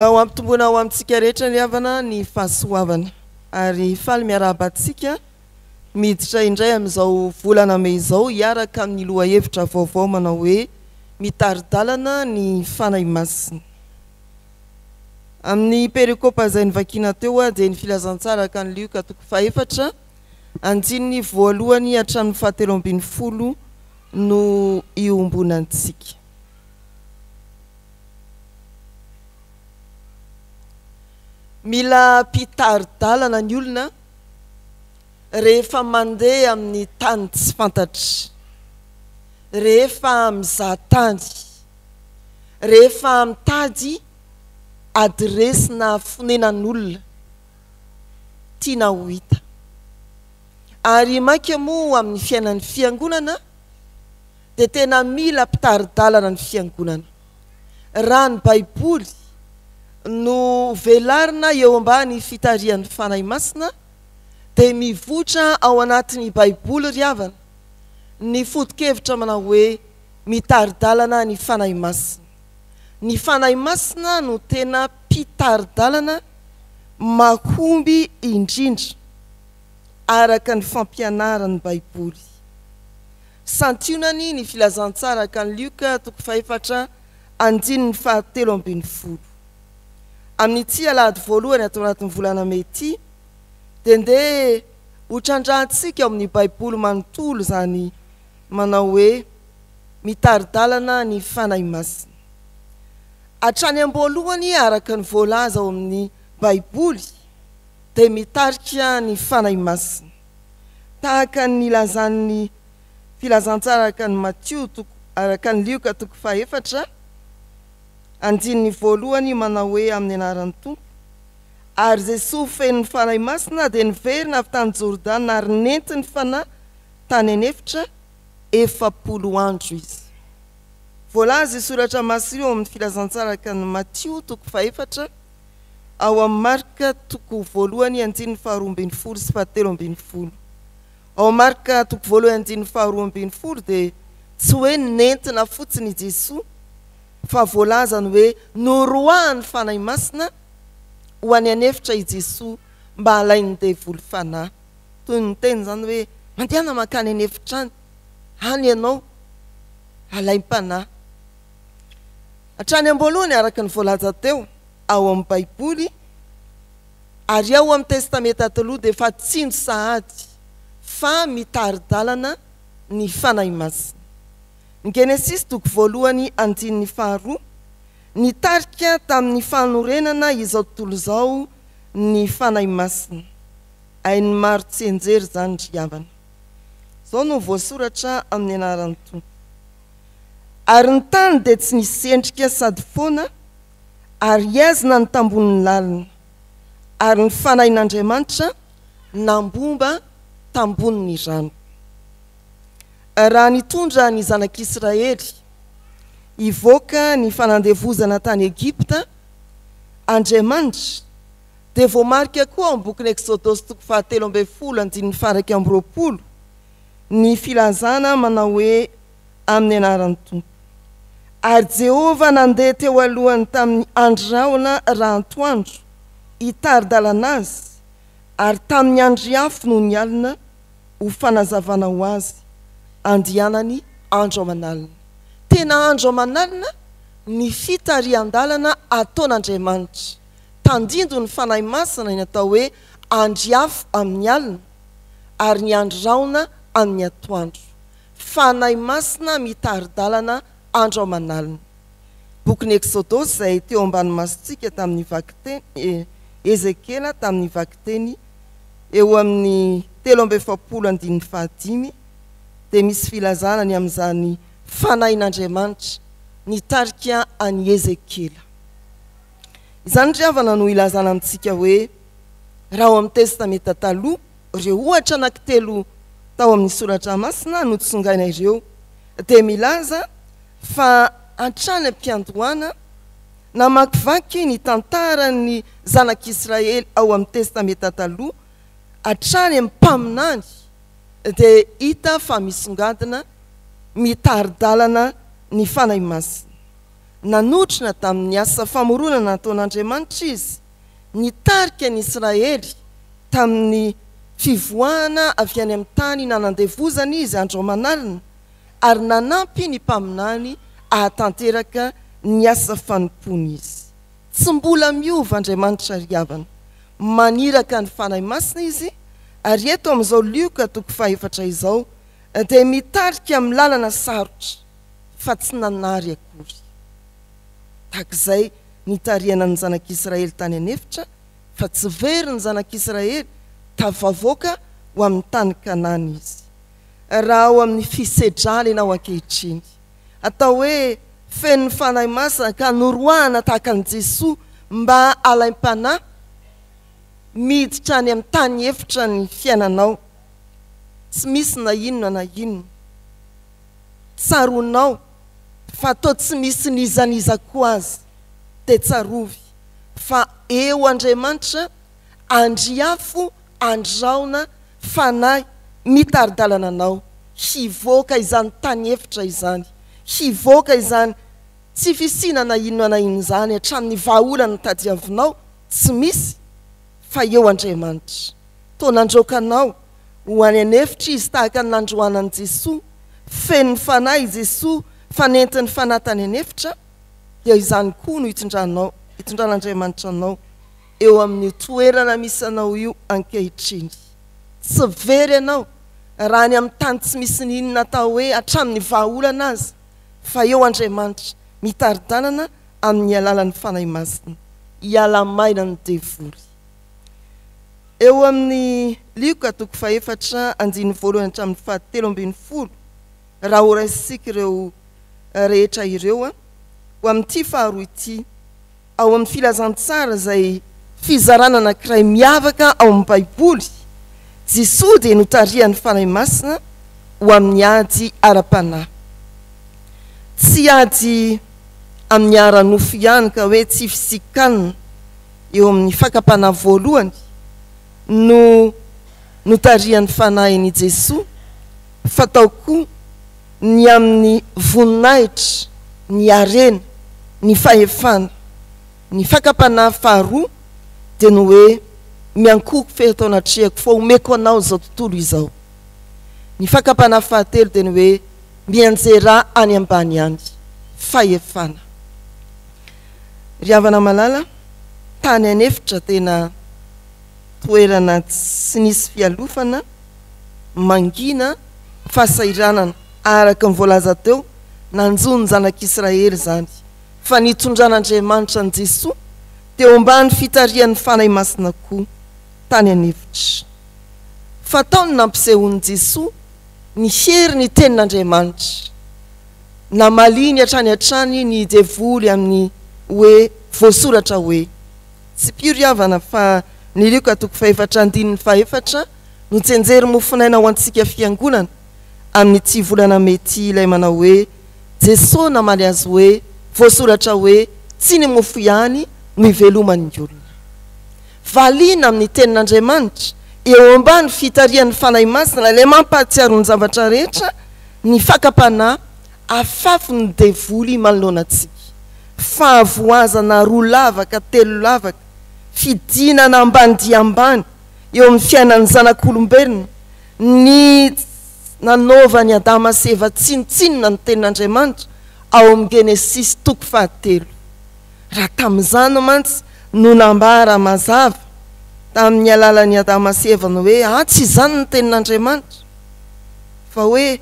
Ao ampitombona ao amintsika rehetra ny havana ny fahasoavana ary faly miarabantsika miditra indray amin'izao volana me izao hiaraka amin'ny loha hevitra vaovao manao hoe mitaridalana ny fanahy masina. Amin'ny perikopa izay nivakiana teo dia ny filazantsara ka ny Luka 4 andininy voalohany hatramin'ny 17 no iombonantsika. Mila pitaridalana ny olona rehefa mandeha amin'ny tany tsy fantatry, rehefa mizahatany, rehefa mitady adresy na fonenan'olona tiana ho hita. Ary maika moa amin'ny fiainan'ny fiangonana dia tena mila pitaridalana ny fiangonana. Raha ny Baiboly no velarina eo ambany fitarian'ny fanahy masina dia mivotra ao anatin'ny Baiboly ry havana ny foto-kevitra manao hoe mitaridalana ny fanahy masina. Ny fanahy masina no tena mpitaridalana mahomby indrindra araka ny fampianaran'ny Baiboly. Santionany ny filazantsara ka ny Luka 4 andininy 17. Amin'ny ity alahady voalohany atao anatin'ny volana mety dia hotrandrahantsika amin'ny Baiboly manontolo zany manao hoe mitaridalana ny fanahy masina. Hatrany am-boalohany araka ny voalaza ao amin'ny Baiboly dia mitarika ny fanahy masina. Tahaka ny lazan'ny filazantsara araka ny Matthieu araka ny Luka 4 andininy voalohany manao hoe amin'ny anaran'ny Tompo. Ary Jesosy feno ny fanahy masina dia niverina avy tany Jordana ary nentiny fanahy tany anefitra 40 andro izy. Voalaza soratra masina eo amin'ny filazantsara ka ny Matthieu 4 ao amin'ny Marka voalohany andininy 12 sy 17. Ao Marka voalohany andininy 12 dia tsy hoe nentina fotsiny Jesosy fa voalazany hoe noroahany fanahy masina ho any anefitra i Jesosy mba halainy devoly fanahy. Toy ny teny zany hoe mandehana makany anefitra any ianao halaim-panahy. Hatrany am-boalohany araka ny voalaza teo ao amin'ny Baiboly ary ao amin'ny testamenta taloha dia efa tsindro sahady fa mitaridalana ny fanahy masina. Ny Genesis voalohany andininy 2 nitarika tamin'ny fanorenana izao tontolo izao ny fanahy masina. Hainy maro tsy enjery zany ry havana. Izao no voasoratra amin'ny anaran'ny Tompo. Ary ny tany dia tsy nisy endrika sady foana ary azina ny tambon'ny lalina ary ny fanahin'Andriamanitra nambomba tambon'ny rano. Raha nitondra ny zanak'Israely ivoaka ny fanandevozana tany Egipta Andriamanitra dia voamarika koa ao amin'ny bokin'ny Exodus 17 andininy 120 ny filazana manao hoe amin'ny anaran'ny Tompo. Ary Jehova nandeha teo alohany tamin'ny andro raha antoandro hitaridalana azy ary tamin'ny andro hafa no ny alina ho fanazavana ho azy andianany andro aman'alina. Tena andro aman'alina ny fitarian-dalana ataon'Andriamanitra. Tandindo ny fanahy masina ny atao hoe andro hafa amin'ny alina ary ny andro raona amin'ny atoandro. Fanahy masina mitaridalana andro aman'alina. Bokin'ny Exodus izay teo ambany masontsika tamin'ny vakiteny Ezekela tamin'ny vakiteny eo amin'ny 17:5 dia misy filazanany amin'izany fanahin'Andriamanitra nitarika any Ezekela. Izany ry havana no ilazana amintsika hoe raha ao amin'ny testamenta taloha ireo ohatra anankitelo tao amin'ny soratra masina no tsongaina ireo dia milaza fa hatrany am-piandohana namakivaky ny tantaran'ny zanak'Israely ao amin'ny testamenta taloha hatrany amin'ny mpaminany dia hita fa misongadina mitaridalana ny fanahy masina. nanotrina tamin'ny asa famoronana nataon'Andriamanitra izy nitarika ny Israely tamin'ny fivoahana avy any amin'ny tany nanandevozana izy andro manalina ary nanampy ny mpaminany ahatanteraka ny asa fanompony izy. Tsy mbola miova Andriamanitra ry havana, maniraka ny fanahy masina izy ary eto amin'izao lioka toko 4 izao dia mitarika amin'ny lalana sarotra fa tsy nanary akory. Takizay nitariana ny zanak'Israely tany anefitra fa tsy very ny zanak'Israely tafavoaka ho amin'ny tany Kanana izy. Raha ao amin'ny fisedraly ianao ankehitriny atao hoe feno fanahy masina ka noroahana tahaka an'i Jesoa mba alaim-panahy miditra any amin'ny tany efitra ny fiainanao, tsy misy na inona na inona tsaronao fa atao tsy misy nizaniza koa azy dia tsarovy fa eo Andriamanitra andriafo andraona fanahy mitaridalana anao hivoaka izany tany efitra izany, hivoaka izany tsy fisinana inona na inona izany hatramin'ny vahaolana tadiavinao tsy misy fa eo Andriamanitra tonandrokanao ho any anefitra izy tahaka ny nandroanan'i Jesoa feno fanahy Jesoa fanentin'ny fanahy tany anefitra dia izany koa no hitondran'Andriamanitra anao eo amin'ny toerana misy anao io ankehitriny. Tsy very ianao raha ny amin'ny tany tsy misy ninona atao hoe hatramin'ny vahaolana azy fa eo Andriamanitra mitaridanana amin'ny alalan'ny fanahy masina hiala maina ny devoly. Eo amin'ny lioka toko 4 andiny voalohany hatramin'ny 17 raha horaisika ireo rehetra ireo ho amin'ity faharoa ity ao amin'ny filazantsara izay fizarana anankiray miavaka ao amin'ny Baiboly. Jesoa dia notarihan'ny fanahy masina ho amin'ny ady ara-panahy, tsy ady amin'ny ara-nofo ihany ka hoe tsy fisikanina. Eo amin'ny fakapanahy voalohany no notarihan'ny fanahy ny Jesoa fatao koa ny amin'ny voninahitra, ny arena, ny fahefana. Ny fakapanahy faharoa dia no hoe miankoko fehataonatrehako fa omeko anao izao tontolo izao. Ny fakapanahy fahatelo dia ny hoe mianjera any ambany any, fahefana. Ry havana malala, tany anefitra tena toerana tsy nisy fialofana, mangina, fahasairanana araka ny voalaza teo nanjo ny zanak'Israely izany fa nitondran'Andriamanitra ny Jesoa teo ambany fitarihan'ny fanahy masina koa tany anefitra. Fataony nampisehoan'i Jesoa ny hery ny tenin'Andriamanitra na maliny hatrany hatrany ny devoly amin'ny hoe voasoratra hoe tsy pio havana fa ny lioka toko 4 andininy 4 no tsenjery mofinaina ho antsika fiangonana amin'ny ty volana mety ilay manao hoe Jesosy namaly azy hoe voasoratra hoe tsy ny mofo ihany no ivelomany olona. Valiana amin'ny tenin'Andriamanitra eo ambany fitarihan'ny fanahy masina ilay mampahatsiaro ny zavatra rehetra ny fakapanahy afafy ny devoly manoloana antsika. Fahavoazana roa lavaka, telo lavaka, fidinana ambany dia ambany eo amin'ny fiainan'ny zanak'olombelona, ny nanaovany Adama sy Eva tsinotsinona ny tenin'Andriamanitra ao amin'ny Genesis toko 7. Raha tamin'izany mantsy no nambara mazava tamin'ny alalan'ny Adama sy Eva no hoe tsy izany ny tenin'Andriamanitra fa hoe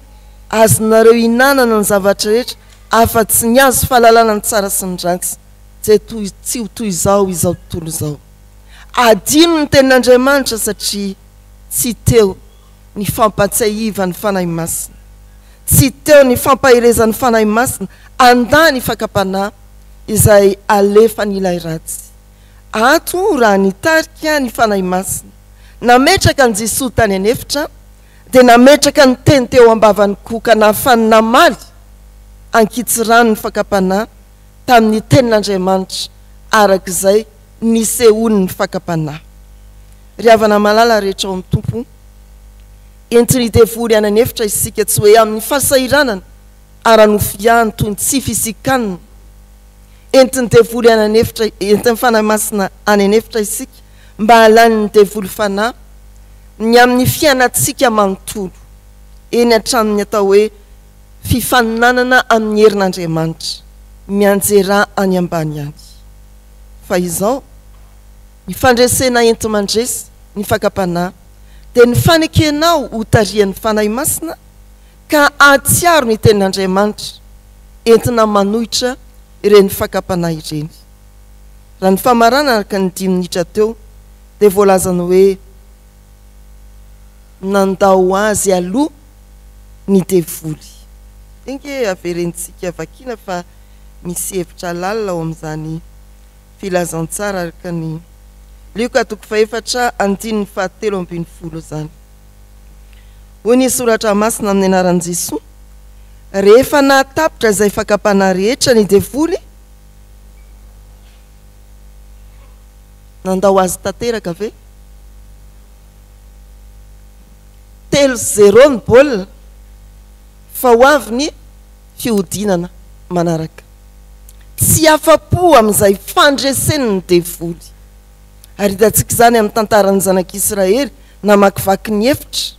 azonareo hinanana ny zavatra rehetra afa-tsy ny azo fahalalana ny tsara sy ny ratsy tsy ho toy izao tontolo izao. Adino ny tenin'Andriamanitra satria tsy teo ny fampatsiahivany fanahy masina, tsy teo ny fampahirezan'ny fanahy masina andany fakapanahy izay alefany ilay ratsy. Ato raha nitarika ny fanahy masina nametraka ny Jesoa tany anefitra dia nametraka ny teny teo ambavany koka nahafany namaly ankitsirany ny fakapanahy tamin'ny tenin'Andriamanitra arak'izay nisehoany ny fakapanahy. Ry havana malala rehetra ao amin'ny tompo entiny devoly any anefitra isika tsy hoe amin'ny fahasairanana ara-nofo ihany toy ny tsy fisikanina entiny devoly ananefitra entiny fanahy masina any anefitra isika mba halan'ny devoly fanahy ny amin'ny fiainatsika manontolo eny an-tranony atao hoe fifaninanana amin'ny herin'Andriamanitra mianjera any ambany any fa izao ny fandresena enti mandresy ny fakapanahy dia ny fanekenao ho tarian'ny fanahy masina ka atsiaro ny tenin'Andriamanitra entina manohitra ireny fakapanahy ireny. Raha ny famarana araka ny 10 minitra teo dia voalazany hoe nandao azy aloha ny devoly. Tenke averentsika vakina fa misy hevitra lalina ao amin'izany filazantsara araka ny Luka 4:7-20 zany. Hoy ny soratra masina amin'ny anaran'i Jesosy, rehefa nahatapitra izay fakapanahy rehetra ny devoly, nandao azy tanteraka ve? 3-0 ny baolina fa ho avy ny fihodinana manaraka. Tsy afa-po amin'izay fandreseny ny devoly. Ary hitantsika izany amin'ny tantaran'ny zanak'Israely namakivaky ny hevitra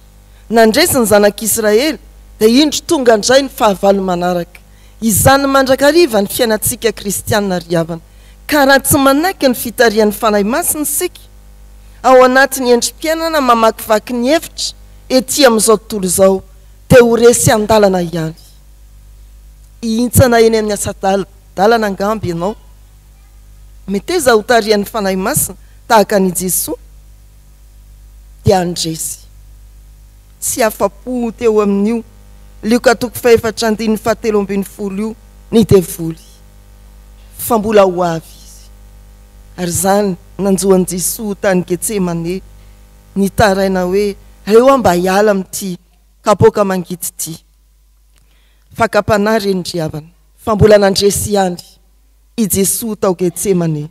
nandresy ny zanak'Israely dia indro tonga indray ny fahavalo manaraka. Izany mandrakariva ny fiainatsika kristianina riavana. Ka raha tsy manaiky ny fitarian'ny fanahy masina isika ao anatin'ny endrim-piainana mamakivaky ny hevitra ety amin'izao tontolo izao dia ho resy an-dalana ihany. Hintsana eny amin'ny asa-dalana angamby ianao. Mety eza ho tarian'ny fanahy masina tahaka ny Jesosy dia andresy. Tsy afa-po teo amin'io Luka 4:7-20 io ny devoly fa mbola ho avy izy. Ary zany nanjoan'i Jesosy tany Getsemane ny taraina hoe reo mba hiala amin'ity kapoaka mangity ity. Fakapanahy reny riavana fa mbola nandresy ihany i Jesosy tao Getsemane.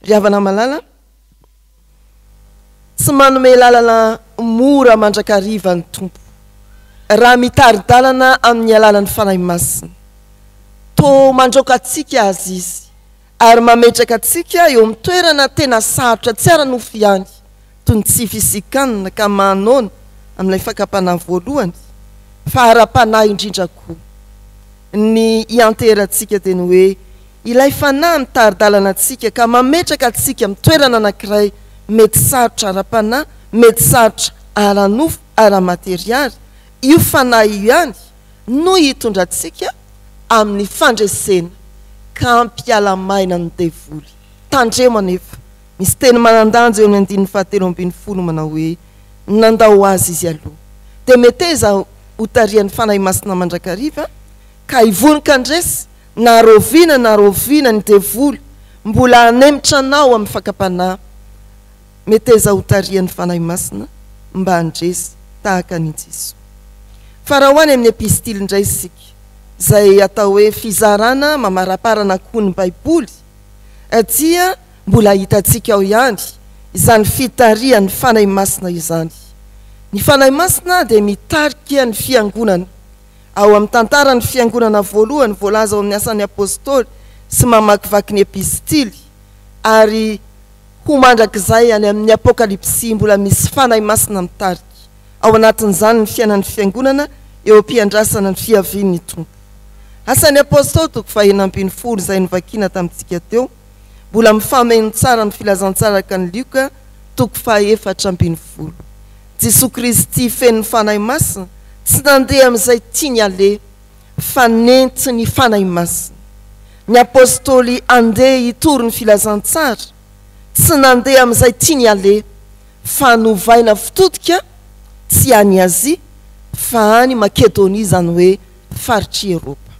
Riavana malala, tsy manome lalana mora mandrakariva ny tompo raha mitari-dalana amin'ny alalan'ny fanahy masina. To mandroaka atsika azy izy ary mametraka atsika eo amin'ny toerana tena sarotra tsy ara-nofy ihany toy ny tsy fisikanina ka manona amin'ilay fakapanahy voalohany fa ara-panahy indrindra koa. Ny ianterantsika dia ny hoe ilay fanahy mitari-dalana atsika ka mametraka atsika amin'ny toerana anankiray mety sarotra ara-panahy, mety sarotra ara-nofo, ara-materialy. Io fanahy ihany no hitondra atsika amin'ny fandresena ka ampiala-maina ny devoly. Tandremo anefa misy teny manandanjo eo amin'ny 7:20 manao hoe nandao azy izy aloha. Dia mety eza ho tarian'ny fanahy masina mandrakariva ka hivonika andresy na roviana ny devoly mbola hanemitra anao amin'ny fakapanahy. Mety eza ho tarian'ny fanahy masina mba andresy tahaka ny Jesosy. Fa raha hoany amin'ny epistily indray isika izay atao hoe fizarana mamaraparana koa ny Baiboly dia mbola hitantsika ao ihany izany fitarian'ny fanahy masina izany. Ny fanahy masina dia mitarika ny fiangonana. Ao amin'ny tantaran'ny fiangonana voalohany voalaza ao amin'ny asan'ny apôstôly sy mamakivaky ny epistily ary ho mandrakizay any amin'ny apokalipsy mbola misy fanahy masina mitarika. Ao anatin'izany ny fiainan'ny fiangonana eo am-piandrasana ny fiavian'ny tompo. Asan'ny apôstôly 2:20 izay novakina tamintsika teo mbola mifameno tsara ny filazantsara ka ny Luka 4:20. Jesosy Kristy feno fanahy masina tsy nandeha amin'izay tiany ale fa nenty ny fanahy masina. Ny apôstôly andeha hitory ny filazantsara tsy nandeha amin'izay tiany ale fa novaina fitodika tsy any Azia fa any Makedonia zany hoe faritry Eropa.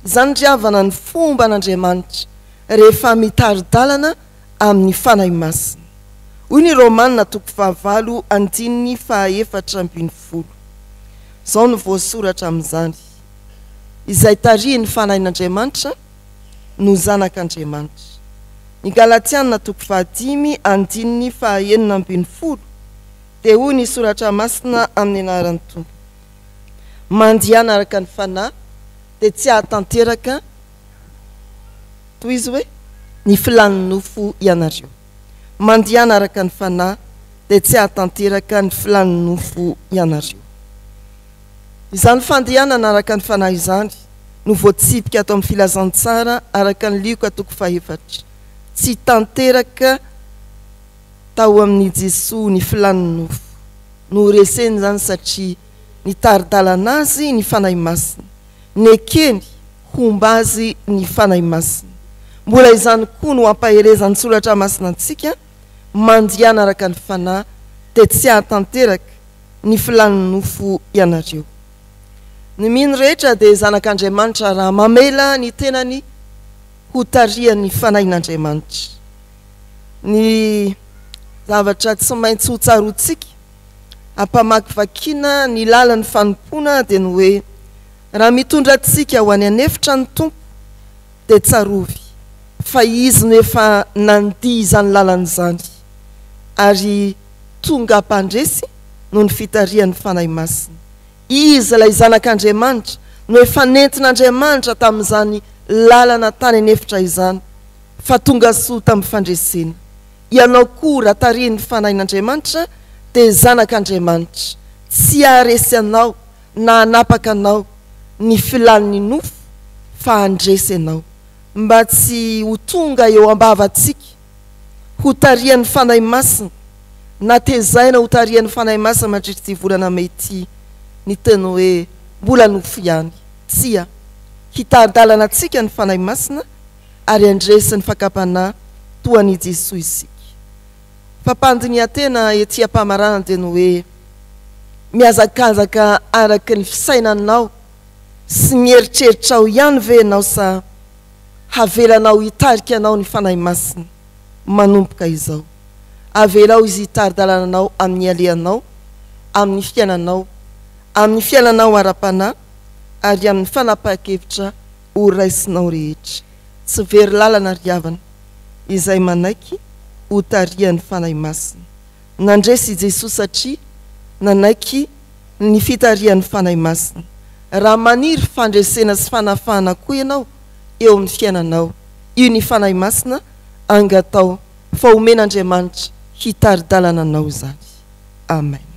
Izany riavana ny fomba an'Andriamanitra rehefa mitari-dalana amin'ny fanahy masina. Hoy ny Romanina 5:4-20. Zao no voasoratra amin'izany. Izay tarihin'ny fanahin'Andriamanitra no zanak'Andriamanitra. Ny Galatiana 5:9-20 dia hoy ny soratra masina amin'ny anaran'ny tompo. Mandihana araka ny fanahy dia tsy ahatanteraka toy izy hoe ny filany nofo ianareo mandiana araka ny fanahy dia tsy hahatanteraka ny filany nofo ianareo izany fandehanana araka ny fanahy izany no voatsipika atao amin'ny filazantsara araka ny lioka toko faefatra tsy tanteraka tao amin'ny Jesosy ny filany nofo no reseny zany satria ny taridalana azy ny fanahy masina ny ekeny homba azy ny fanahy masina mbola izany koa no ampaherezany soratra masina antsika mandiana araka ny fanahy dia tsy hahatanteraka ny filany nofo ianareo ny mino rehetra dia zanak'Andriamanitra raha mamela ny tenany ho tarihan'ny fanahin'Andriamanitra ny zavatra tsy maintsy ho tsarotsika ampamakivakiana ny lalan'ny fanompoana dia ny hoe raha mitondra antsika ho any anefitra ny tompo dia tsarovy fa izy no efa nandihy izany lalan'izany ary tonga ampandresy no ny fitarihan'ny fanahy masina izy ilay zanak'Andriamanitra no efa nentin'Andriamanitra tamin'izany lalana tany anefitra izany fa tonga soa tamin'ny fandresena ianao koa raha tarihin'ny fanahin'Andriamanitra dia zanak'Andriamanitra tsy haharesy anao na hanapaka anao ny filan'ny nofo fa handresy anao mba tsy ho tonga eo ambavatsika ho tarihan'ny fanahy masina na tezaina ho tarihan'ny fanahy masina mandritra ty volana mety ny teny hoe mbola nofo ihany tsia hitaridalana antsika ny fanahy masina ary andresy ny fakapana toan'i Jesosy isika fampandiny tena ety ampamarana dia ny hoe miazakazaka araka ny fisainanao sy ny eritreritrao ihany ve anao sa havelanao hitarika anao ny fanahy masina manomboka izao avelao izy hitaridalananao amin'ny alehanao amin'ny fiainanao ara-panahy ary amin'ny fanapahan-kevitra ho raisinao rehetra tsy very lalana riavana izay manaiky ho tarihan'ny fanahy masina nandresy Jesosy satria nanaiky ny fitarihan'ny fanahy masina raha maniry fandresena sy fanafahana koa ianao eo amin'ny fiainanao io ny fanahy masina angatao fa omen'Andriamanitra hitaridalana anao zany amen